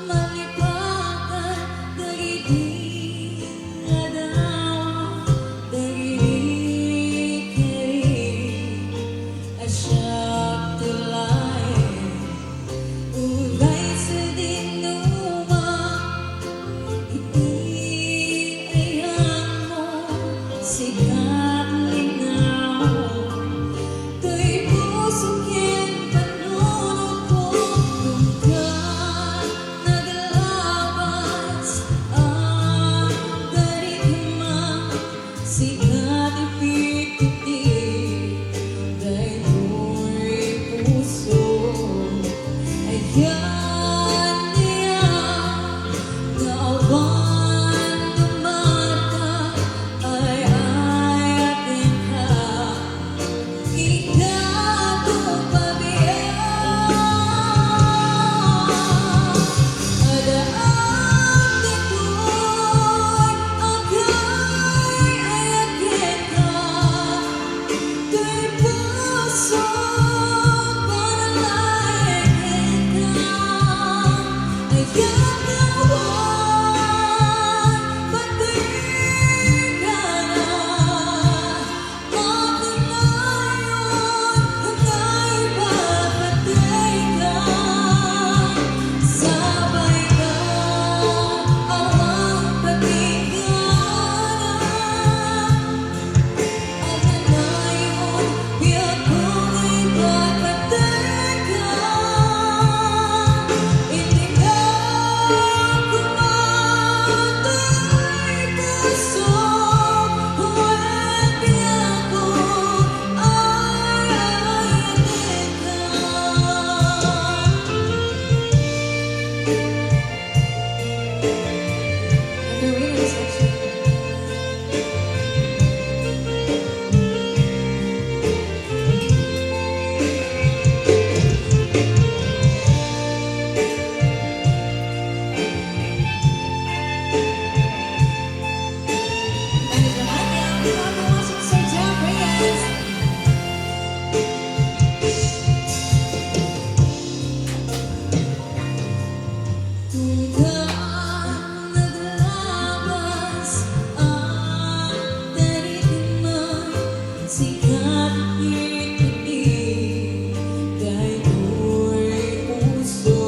malipakan dagiti adawa dagiti keri asyak tulay ulay sa dinuma iti ayan mo sikat linaw tuy puso ken panunod ko kung ka naglabas ang darigma sikat ipititi daytoy puso ayan niya naawan ng mata ay ayatin ka ikaw pabiyak adaang dito'y agay ayatin ka tuy puso panalayakin ka ayan nawan pati ka na makanayon hangay papatay ka sabay ka awang patigana Aganayon, biyak kong ipapatay ka Itinag kumatay puso huwag biyak ko ay ayatin ka Underrated section. Kung kaan naglabas ang darigma sikat ipititi daytoy puso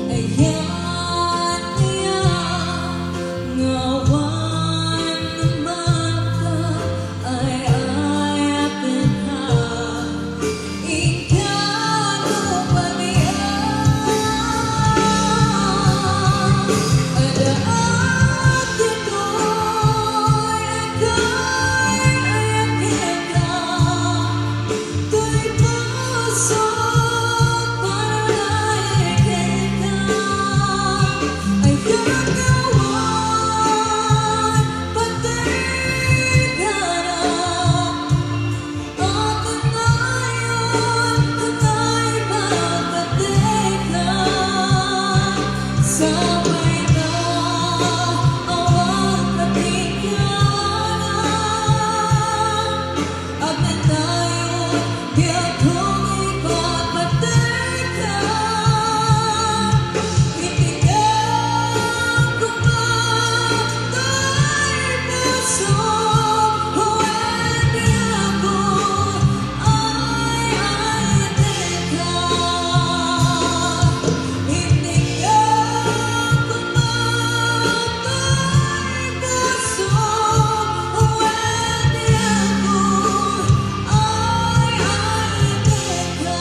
ayan niya ngawan ng mata ay ayatin ka ikaw pabiyak adaang dito'y agay ayatin ka tuy puso panalayakin ka ayan nawan patay ka na Aganayon, hangay papatay ka sabay ka awang patigana Aganayon, biyak kong ipapatay ka Itinag kumatay puso huwag biyak ko ay ayatin ka Itinag kumatay puso huwag biyak ko ay ayatin ka